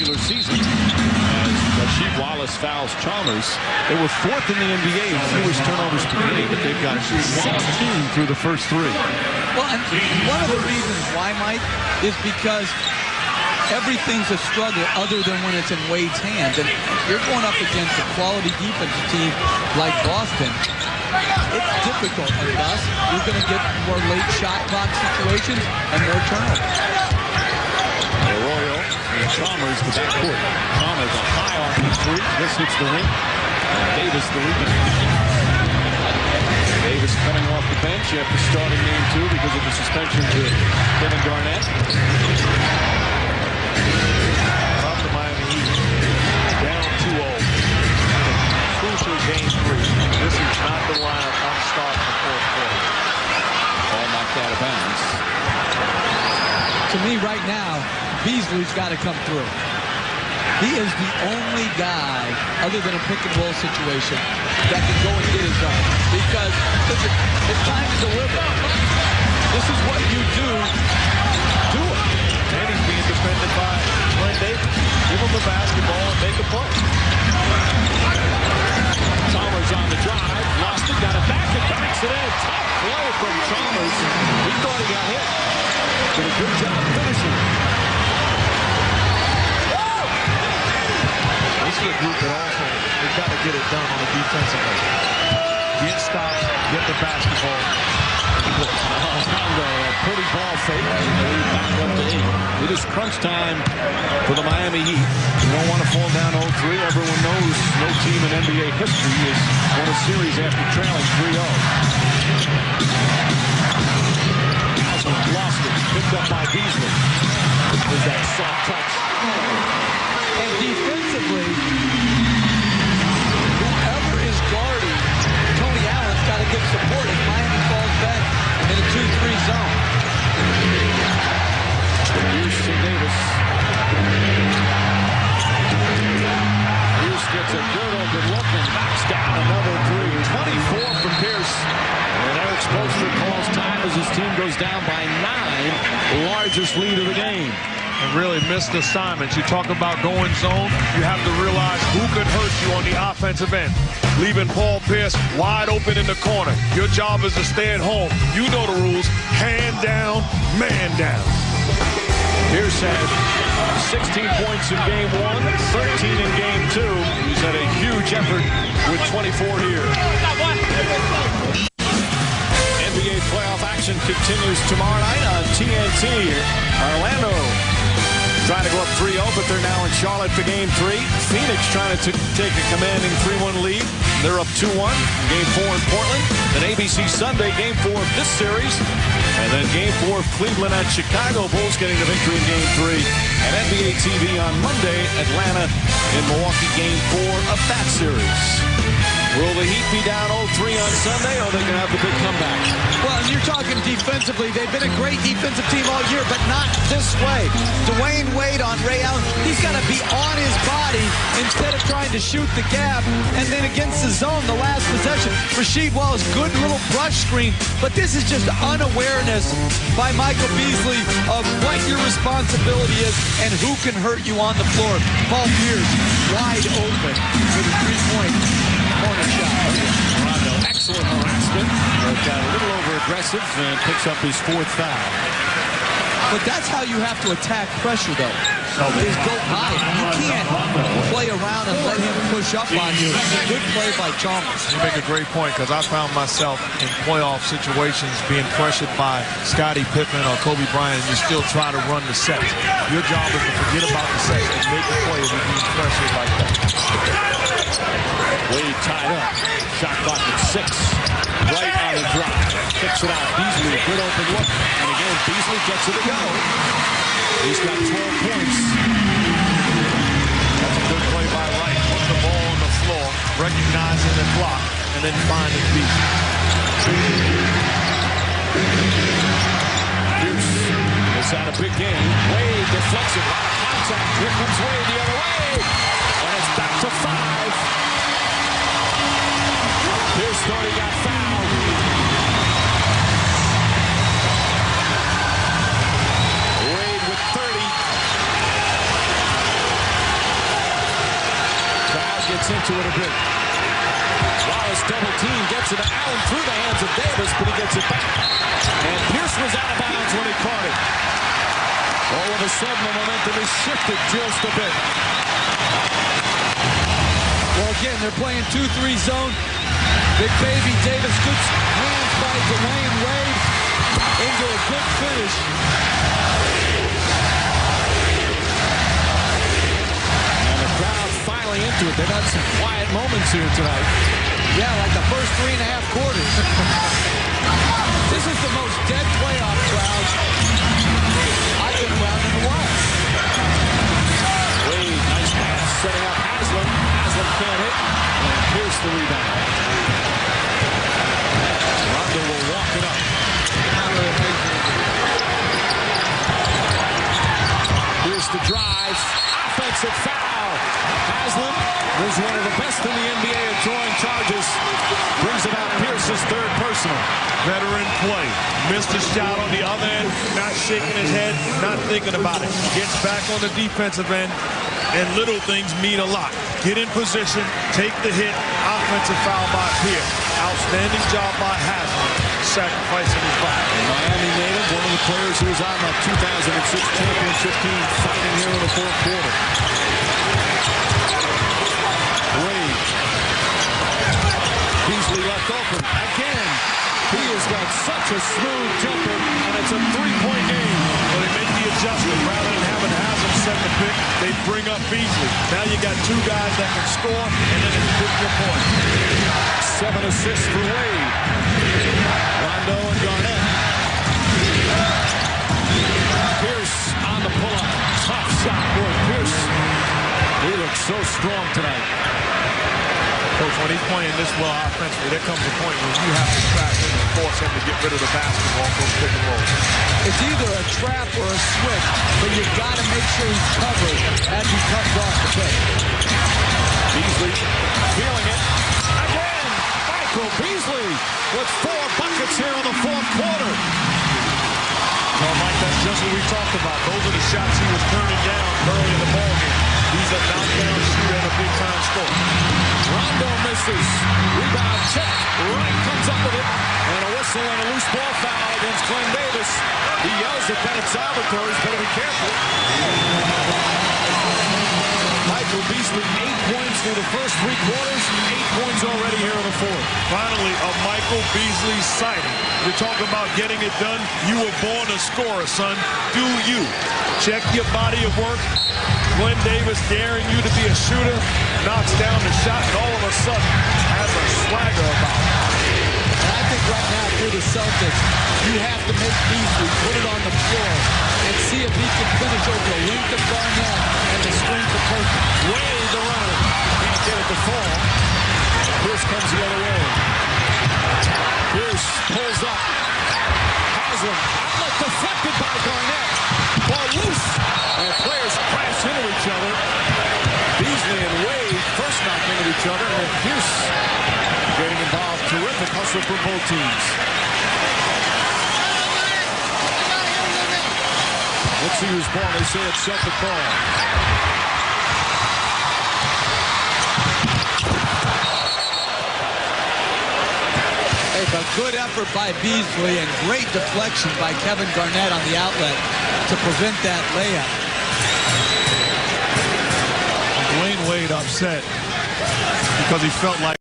regular season. As Rasheed Wallace fouls Chalmers. They were 4th in the NBA in fewest turnovers per game, but they've got 16 through the first 3. Well, and one of the reasons why, Mike, is because everything's a struggle other than when it's in Wade's hands. And you're going up against a quality defensive team like Boston. It's difficult, and thus you're going to get more late shot clock situations and more turnovers. Arroyo and Chalmers, the backcourt. Chalmers a high off the 3. This hits the ring. And Davis the rebound. Davis coming off the bench after starting game 2 because of the suspension to Kevin Garnett. From the Miami Heat, down 2-0. Crucial game 3. This is not the lineup I'm starting the 4th quarter. Ball knocked out of bounds. To me, right now, Beasley's got to come through. He is the only guy, other than a pick-and-roll situation, that can go and get his own. Because, listen, it's time to deliver. This is what you do. Do it. And he's being defended by Glenn Davis. Give him the basketball and make a play. Chalmers on the drive. Lost it. Got it back and backs it in. Tough play from Chalmers. He thought he got hit. Did a good job finishing. This is a group that also, they've got to get it done on the defensive end. Get stops, get the basketball. Congo, a pretty ball fake. Back up to 8. It is crunch time for the Miami Heat. You don't want to fall down 0-3. Everyone knows no team in NBA history has won a series after trailing 3-0. Lost it. Picked up by Beasley. There's that soft touch. And defensively, whoever is guarding Tony Allen's got to give support as Miami falls back in a 2-3 zone. Here's to Davis. Pierce gets a good open look and knocks down another 3. 24 from Pierce. And Eric Spoelstra calls time as his team goes down by 9. The largest lead of the game. And really missed assignments. You talk about going zone, you have to realize who can hurt you on the offensive end. Leaving Paul Pierce wide open in the corner. Your job is to stay at home. You know the rules. Hand down, man down. Pierce had 16 points in game 1, 13 in game 2. He's had a huge effort with 24 here. NBA playoff action continues tomorrow night on TNT. Orlando trying to go up 3-0, but they're now in Charlotte for game 3. Phoenix trying to take a commanding 3-1 lead. They're up 2-1. Game 4 in Portland. Then ABC Sunday, game 4 of this series. And then game 4 of Cleveland at Chicago. Bulls getting the victory in game 3. And NBA TV on Monday, Atlanta in Milwaukee, game 4 of that series. Will the Heat be down 0-3 on Sunday, or are they going to have the big comeback? Well, you're talking defensively. They've been a great defensive team all year, but not this way. Dwayne Wade on Ray Allen. He's got to be on his body instead of trying to shoot the gap. And then against the zone, the last possession, Rasheed Wallace, good little brush screen. But this is just unawareness by Michael Beasley of what your responsibility is and who can hurt you on the floor. Paul Pierce, wide open for the three-point corner shot. Rondo, excellent harassment. Got a little over aggressive and picks up his 4th foul. But that's how you have to attack pressure, though. Is go high. You can't play around and let him push up on you. Good play by Chalmers. You make a great point, because I found myself in playoff situations being pressured by Scottie Pippen or Kobe Bryant, and you still try to run the set. Your job is to forget about the set and make a play when you're being pressured like that. Wade tied up. Shot clock at 6. Right on the drop. Kicks it out. Beasley, a good open look. And again, Beasley gets it to go. He's got 12 points. That's a good play by Wright. Put the ball on the floor, recognizing the clock, and then finding Beasley. Pierce has had a big game. Wade deflects it. Contact. Here comes Wade the other way. And it's back to 5. Pierce thought he got fouled. Wade with 30. gets into it a bit. Wallace double team, gets it to Allen through the hands of Davis, but he gets it back. And Pierce was out of bounds when he caught it. All of a sudden, the momentum is shifted just a bit. Well, again, they're playing 2-3 zone. Big baby Davis, good hands by Dwayne Wade into a good finish. And the crowd finally into it. They've had some quiet moments here tonight. Yeah, like the first 3.5 quarters. This is the most dead playoff crowd I've been around in a while. Wade, nice pass, setting up Haslem. Haslem can't hit, and Pierce the rebound. Rondo will walk it up. Here's the drive. Offensive foul. Haslem was one of the best in the NBA at drawing charges. Brings about Pierce's third personal. Veteran play. Missed a shot on the other end, not shaking his head, not thinking about it. Gets back on the defensive end, and little things mean a lot. Get in position, take the hit, offensive foul by Pierce. Outstanding job by Haslem, sacrificing his body. Miami native, one of the players who was on that 2006 championship team, fighting here in the fourth quarter. Wade. Beasley left open again. He has got such a smooth jumper, and it's a three-point game. Well, they make the adjustment. Rather than having Haslem set the pick, they bring up Beasley. Now you got two guys that can score, and then it's 50 points. 7 assists for Wade. Rondo and Garnett. Pierce on the pull-up. Tough shot. Boy, Pierce, he looks so strong tonight. Coach, when he's playing this well offensively, there comes a point when you have to trap him and force him to get rid of the basketball from pick and roll. It's either a trap or a switch, but you got to make sure he's covered as he comes off the pick. Beasley feeling it. Again, Michael Beasley with 4 buckets here in the fourth quarter. Well, Mike, that's just what we talked about. Those are the shots he was turning down early in the ballgame. He's a knockdown shooter and a big-time scorer. Rondo misses. Rebound check. Wright comes up with it. And a whistle and a loose ball foul against Glenn Davis. He yells at Bennett Salvatore. He's better be careful. Michael Beasley, 8 points through the first 3 quarters. 8 points already here in the fourth. Finally, a Michael Beasley sighting. You're talking about getting it done. You were born a scorer, son. Do you. Check your body of work. Glenn Davis daring you to be a shooter, knocks down the shot, and all of a sudden has a swagger about him. And I think right now, if you're the Celtics, you have to make Beasley put it on the floor and see if he can finish over the length of Garnett and the strength of Perkins. Wade the runner. Can't get it to fall. Pierce comes the other way. Pierce pulls up. Haslem. Outlet deflected by Garnett. Ball loose. And players crash into each other. Beasley and Wade first knock into each other. And then Pierce getting involved. Terrific hustle for both teams. Let's see who's ball. They say it's Celtic ball. A good effort by Beasley and great deflection by Kevin Garnett on the outlet to prevent that layup. Dwayne Wade upset because he felt like